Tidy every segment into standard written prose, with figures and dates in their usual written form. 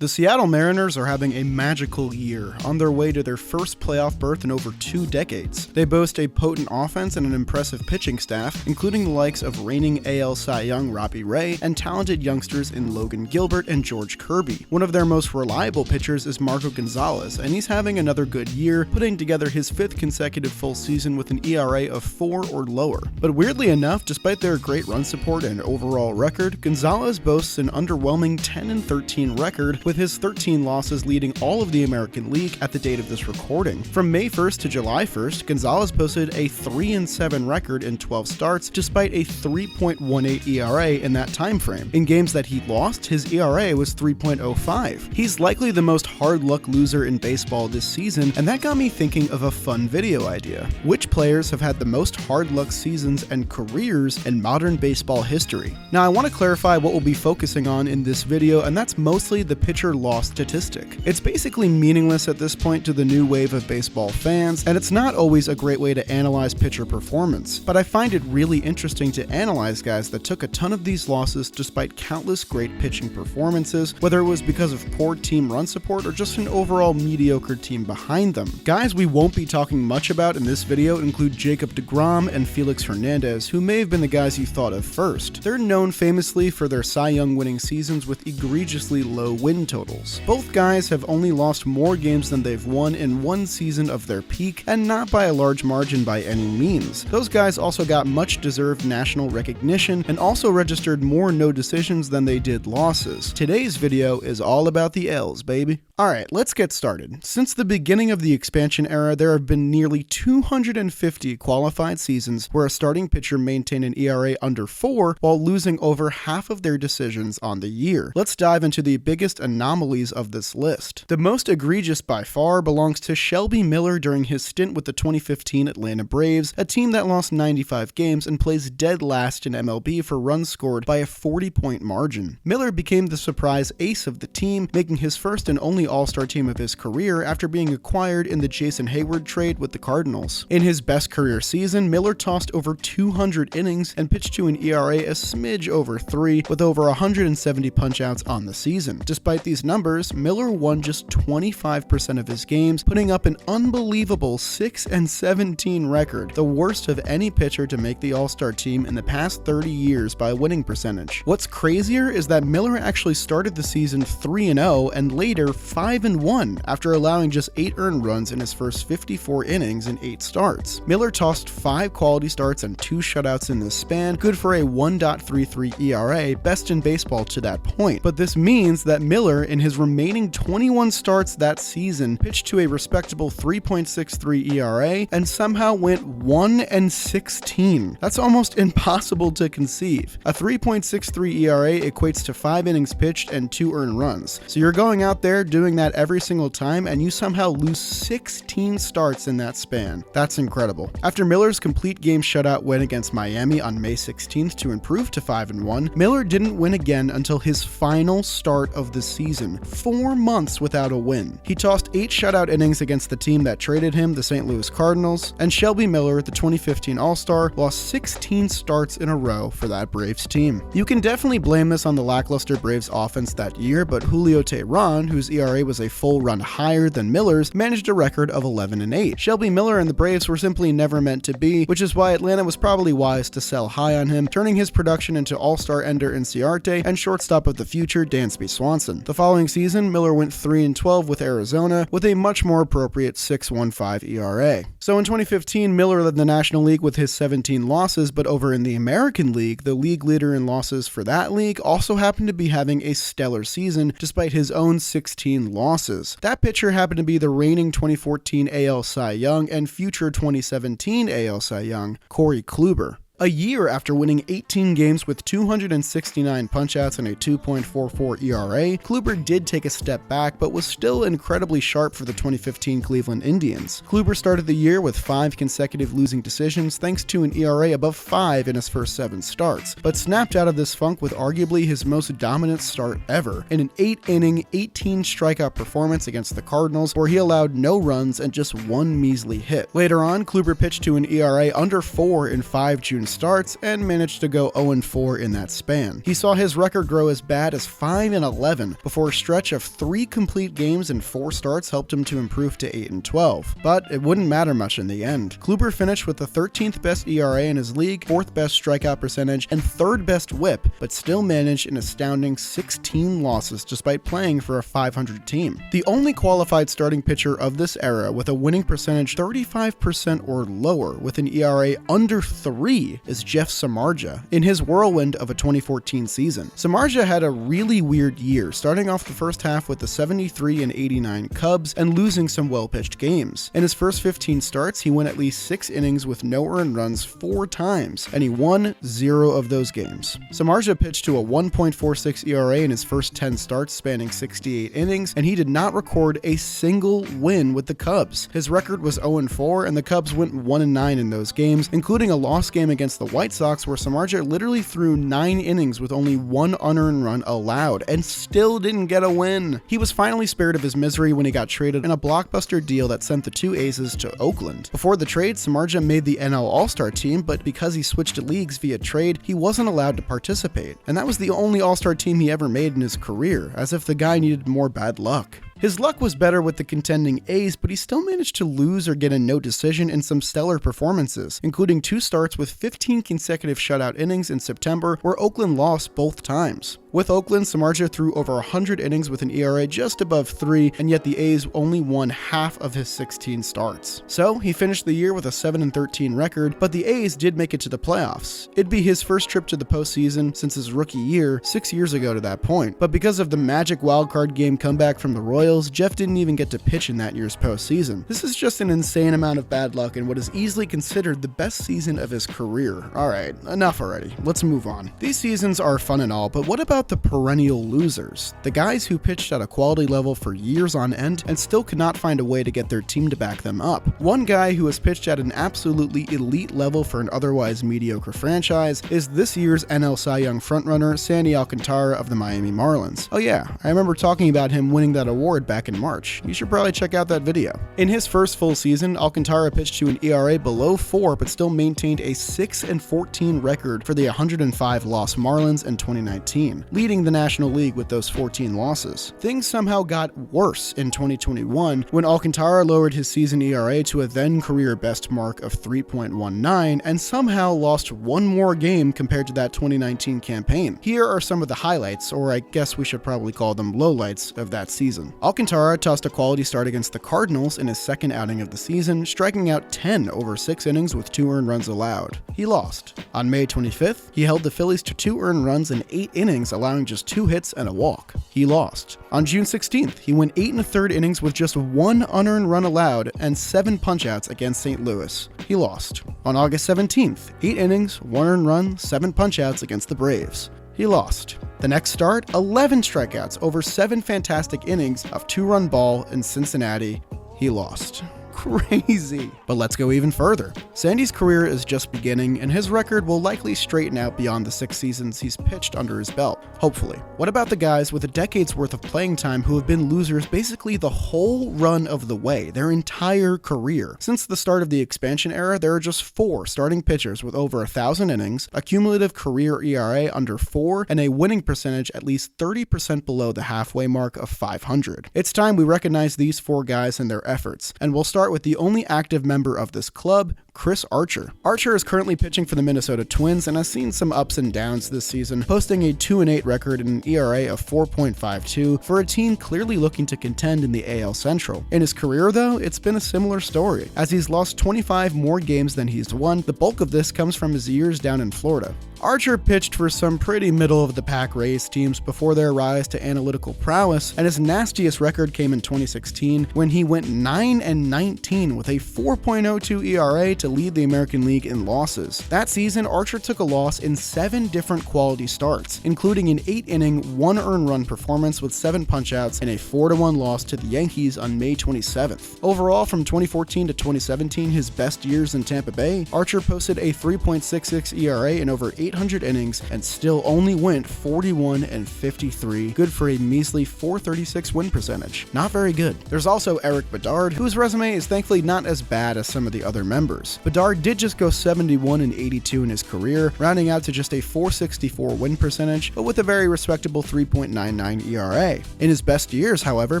The Seattle Mariners are having a magical year, on their way to their first playoff berth in over 2 decades. They boast a potent offense and an impressive pitching staff, including the likes of reigning AL Cy Young Robbie Ray and talented youngsters in Logan Gilbert and George Kirby. One of their most reliable pitchers is Marco Gonzalez, and he's having another good year, putting together his 5th consecutive full season with an ERA of 4 or lower. But weirdly enough, despite their great run support and overall record, Gonzalez boasts an underwhelming 10-13 record, with his 13 losses leading all of the American League at the date of this recording. From May 1st to July 1st, Gonzalez posted a 3-7 record in 12 starts, despite a 3.18 ERA in that time frame. In games that he lost, his ERA was 3.05. He's likely the most hard luck loser in baseball this season, and that got me thinking of a fun video idea. Which players have had the most hard luck seasons and careers in modern baseball history? Now, I want to clarify what we'll be focusing on in this video, and that's mostly the pitcher loss statistic. It's basically meaningless at this point to the new wave of baseball fans, and it's not always a great way to analyze pitcher performance, but I find it really interesting to analyze guys that took a ton of these losses despite countless great pitching performances, whether it was because of poor team run support or just an overall mediocre team behind them. Guys we won't be talking much about in this video include Jacob deGrom and Felix Hernandez, who may have been the guys you thought of first. They're known famously for their Cy Young winning seasons with egregiously low win totals. Both guys have only lost more games than they've won in one season of their peak, and not by a large margin by any means. Those guys also got much deserved national recognition and also registered more no decisions than they did losses. Today's video is all about the L's, baby. Alright, let's get started. Since the beginning of the expansion era, there have been nearly 250 qualified seasons where a starting pitcher maintained an ERA under 4 while losing over half of their decisions on the year. Let's dive into the biggest anomalies of this list. The most egregious by far belongs to Shelby Miller during his stint with the 2015 Atlanta Braves, a team that lost 95 games and placed dead last in MLB for runs scored by a 40-point margin. Miller became the surprise ace of the team, making his first and only All-Star team of his career after being acquired in the Jason Hayward trade with the Cardinals. In his best career season, Miller tossed over 200 innings and pitched to an ERA a smidge over 3, with over 170 punch-outs on the season. Despite these numbers, Miller won just 25% of his games, putting up an unbelievable 6-17 record, the worst of any pitcher to make the All-Star team in the past 30 years by winning percentage. What's crazier is that Miller actually started the season 3-0 and later 5-1 after allowing just 8 earned runs in his first 54 innings in 8 starts. Miller tossed 5 quality starts and 2 shutouts in this span, good for a 1.33 ERA, best in baseball to that point. But this means that Miller, in his remaining 21 starts that season, pitched to a respectable 3.63 ERA and somehow went 1-16. That's almost impossible to conceive. A 3.63 ERA equates to 5 innings pitched and 2 earned runs. So you're going out there doing that every single time and you somehow lose 16 starts in that span. That's incredible. After Miller's complete game shutout win against Miami on May 16th to improve to 5-1, Miller didn't win again until his final start of the season, 4 months without a win. He tossed 8 shutout innings against the team that traded him, the St. Louis Cardinals, and Shelby Miller, the 2015 All-Star, lost 16 starts in a row for that Braves team. You can definitely blame this on the lackluster Braves offense that year, but Julio Teheran, whose ERA was a full run higher than Miller's, managed a record of 11-8. Shelby Miller and the Braves were simply never meant to be, which is why Atlanta was probably wise to sell high on him, turning his production into All-Star ender Inciarte and shortstop of the future Dansby Swanson. The following season, Miller went 3-12 with Arizona, with a much more appropriate 6.15 ERA. So in 2015, Miller led the National League with his 17 losses, but over in the American League, the league leader in losses for that league also happened to be having a stellar season despite his own 16 losses. That pitcher happened to be the reigning 2014 AL Cy Young and future 2017 AL Cy Young, Corey Kluber. A year after winning 18 games with 269 punchouts and a 2.44 ERA, Kluber did take a step back, but was still incredibly sharp for the 2015 Cleveland Indians. Kluber started the year with 5 consecutive losing decisions thanks to an ERA above 5 in his first 7 starts, but snapped out of this funk with arguably his most dominant start ever, in an 8-inning, 18-strikeout performance against the Cardinals, where he allowed no runs and just 1 measly hit. Later on, Kluber pitched to an ERA under 4 in 5 June starts and managed to go 0-4 in that span. He saw his record grow as bad as 5-11 before a stretch of 3 complete games and 4 starts helped him to improve to 8-12. But it wouldn't matter much in the end. Kluber finished with the 13th best ERA in his league, 4th best strikeout percentage, and 3rd best whip, but still managed an astounding 16 losses despite playing for a 500 team. The only qualified starting pitcher of this era with a winning percentage 35% or lower with an ERA under 3 is Jeff Samardzija in his whirlwind of a 2014 season. Samardzija had a really weird year, starting off the first half with the 73-89 Cubs and losing some well-pitched games. In his first 15 starts, he went at least 6 innings with no earned runs 4 times, and he won 0 of those games. Samardzija pitched to a 1.46 ERA in his first 10 starts spanning 68 innings, and he did not record a single win with the Cubs. His record was 0-4, and the Cubs went 1-9 in those games, including a lost game against the White Sox where Samardzija literally threw 9 innings with only 1 unearned run allowed, and still didn't get a win. He was finally spared of his misery when he got traded in a blockbuster deal that sent the 2 Aces to Oakland. Before the trade, Samardzija made the NL All-Star team, but because he switched leagues via trade, he wasn't allowed to participate. And that was the only All-Star team he ever made in his career, as if the guy needed more bad luck. His luck was better with the contending A's, but he still managed to lose or get a no decision in some stellar performances, including 2 starts with 15 consecutive shutout innings in September, where Oakland lost both times. With Oakland, Samardzija threw over 100 innings with an ERA just above 3, and yet the A's only won half of his 16 starts. So, he finished the year with a 7-13 record, but the A's did make it to the playoffs. It'd be his first trip to the postseason since his rookie year, 6 years ago to that point. But because of the magic wildcard game comeback from the Royals, Jeff didn't even get to pitch in that year's postseason. This is just an insane amount of bad luck in what is easily considered the best season of his career. Alright, enough already. Let's move on. These seasons are fun and all, but what about the perennial losers? The guys who pitched at a quality level for years on end and still could not find a way to get their team to back them up. One guy who has pitched at an absolutely elite level for an otherwise mediocre franchise is this year's NL Cy Young frontrunner Sandy Alcantara of the Miami Marlins. Oh yeah, I remember talking about him winning that award back in March. You should probably check out that video. In his first full season, Alcantara pitched to an ERA below 4 but still maintained a 6-14 record for the 105-loss Marlins in 2019. Leading the National League with those 14 losses. Things somehow got worse in 2021 when Alcantara lowered his season ERA to a then career best mark of 3.19 and somehow lost 1 more game compared to that 2019 campaign. Here are some of the highlights, or I guess we should probably call them lowlights, of that season. Alcantara tossed a quality start against the Cardinals in his second outing of the season, striking out 10 over 6 innings with 2 earned runs allowed. He lost. On May 25th, he held the Phillies to 2 earned runs in 8 innings, allowing just 2 hits and a walk. He lost. On June 16th, he went 8 1/3 innings with just 1 unearned run allowed and 7 punchouts against St. Louis. He lost. On August 17th, 8 innings, 1 earned run, 7 punchouts against the Braves. He lost. The next start, 11 strikeouts over 7 fantastic innings of 2-run ball in Cincinnati. He lost. Crazy. But let's go even further. Sandy's career is just beginning, and his record will likely straighten out beyond the 6 seasons he's pitched under his belt, hopefully. What about the guys with a decade's worth of playing time who have been losers basically the whole run of the way, their entire career? Since the start of the expansion era, there are just 4 starting pitchers with over 1,000 innings, a cumulative career ERA under 4, and a winning percentage at least 30% below the halfway mark of 500. It's time we recognize these 4 guys and their efforts, and we'll start with the only active member of this club, Chris Archer. Archer is currently pitching for the Minnesota Twins and has seen some ups and downs this season, posting a 2-8 record and an ERA of 4.52 for a team clearly looking to contend in the AL Central. In his career, though, it's been a similar story, as he's lost 25 more games than he's won. The bulk of this comes from his years down in Florida. Archer pitched for some pretty middle-of-the-pack Rays teams before their rise to analytical prowess, and his nastiest record came in 2016 when he went 9-19 with a 4.02 ERA to lead the American League in losses. That season, Archer took a loss in 7 different quality starts, including an 8-inning, 1 earned run performance with 7 punchouts and a 4-1 loss to the Yankees on May 27th. Overall, from 2014 to 2017, his best years in Tampa Bay, Archer posted a 3.66 ERA and over 8 800 innings and still only went 41-53, good for a measly .436 win percentage. Not very good. There's also Erik Bedard, whose resume is thankfully not as bad as some of the other members. Bedard did just go 71-82 in his career, rounding out to just a .464 win percentage, but with a very respectable 3.99 ERA. In his best years, however,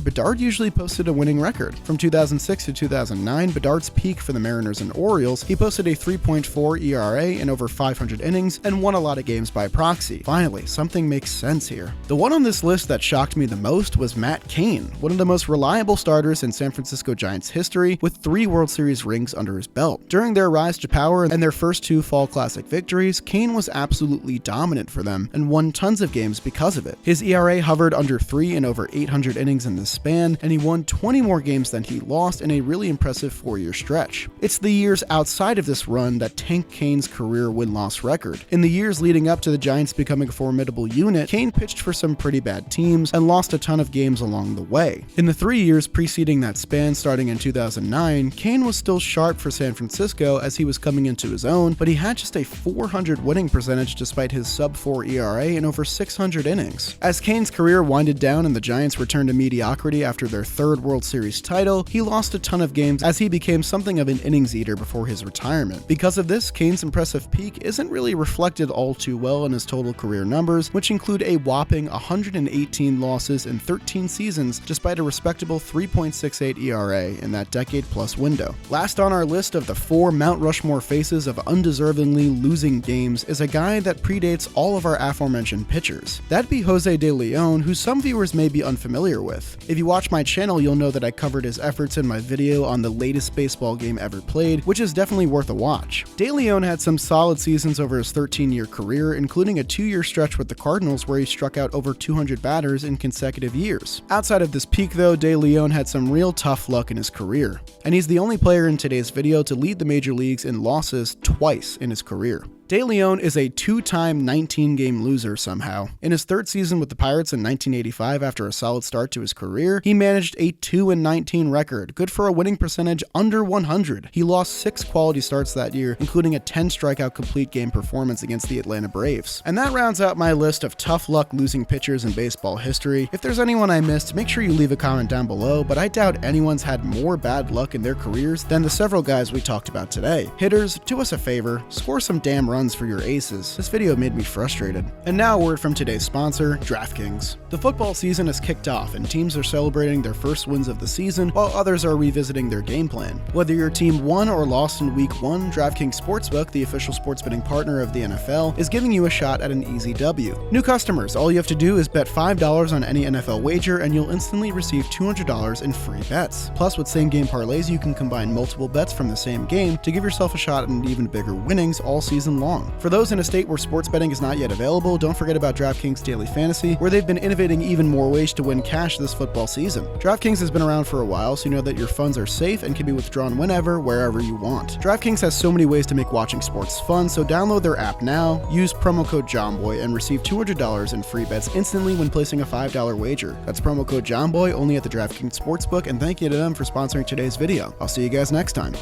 Bedard usually posted a winning record. From 2006 to 2009, Bedard's peak for the Mariners and Orioles, he posted a 3.4 ERA in over 500 innings and won a lot of games by proxy. Finally, something makes sense here. The one on this list that shocked me the most was Matt Cain, one of the most reliable starters in San Francisco Giants history, with 3 World Series rings under his belt. During their rise to power and their first 2 Fall Classic victories, Cain was absolutely dominant for them and won tons of games because of it. His ERA hovered under 3 in over 800 innings in this span, and he won 20 more games than he lost in a really impressive 4-year stretch. It's the years outside of this run that tanked Cain's career win-loss record. In the years leading up to the Giants becoming a formidable unit, Cain pitched for some pretty bad teams and lost a ton of games along the way. In the 3 years preceding that span, starting in 2009, Cain was still sharp for San Francisco as he was coming into his own, but he had just a .400 winning percentage despite his sub-4 ERA in over 600 innings. As Cain's career winded down and the Giants returned to mediocrity after their 3rd World Series title, he lost a ton of games as he became something of an innings eater before his retirement. Because of this, Cain's impressive peak isn't really reflected all too well in his total career numbers, which include a whopping 118 losses in 13 seasons despite a respectable 3.68 ERA in that decade-plus window. Last on our list of the 4 Mount Rushmore faces of undeservingly losing games is a guy that predates all of our aforementioned pitchers. That'd be Jose DeLeon, who some viewers may be unfamiliar with. If you watch my channel, you'll know that I covered his efforts in my video on the latest baseball game ever played, which is definitely worth a watch. DeLeon had some solid seasons over his 13-year career, including a 2-year stretch with the Cardinals where he struck out over 200 batters in consecutive years. Outside of this peak though, DeLeon had some real tough luck in his career, and he's the only player in today's video to lead the major leagues in losses twice in his career. DeLeon is a 2-time 19-game loser somehow. In his 3rd season with the Pirates in 1985, after a solid start to his career, he managed a 2-19 record, good for a winning percentage under 100. He lost 6 quality starts that year, including a 10-strikeout complete game performance against the Atlanta Braves. And that rounds out my list of tough luck losing pitchers in baseball history. If there's anyone I missed, make sure you leave a comment down below, but I doubt anyone's had more bad luck in their careers than the several guys we talked about today. Hitters, do us a favor, score some damn runs for your aces. This video made me frustrated. And now a word from today's sponsor, DraftKings. The football season has kicked off and teams are celebrating their first wins of the season while others are revisiting their game plan. Whether your team won or lost in week 1, DraftKings Sportsbook, the official sports betting partner of the NFL, is giving you a shot at an easy W. New customers, all you have to do is bet $5 on any NFL wager and you'll instantly receive $200 in free bets. Plus, with same game parlays, you can combine multiple bets from the same game to give yourself a shot at an even bigger winnings all season long. For those in a state where sports betting is not yet available, don't forget about DraftKings Daily Fantasy, where they've been innovating even more ways to win cash this football season. DraftKings has been around for a while, so you know that your funds are safe and can be withdrawn whenever, wherever you want. DraftKings has so many ways to make watching sports fun, so download their app now, use promo code JOHNBOY, and receive $200 in free bets instantly when placing a $5 wager. That's promo code JOHNBOY only at the DraftKings Sportsbook, and thank you to them for sponsoring today's video. I'll see you guys next time.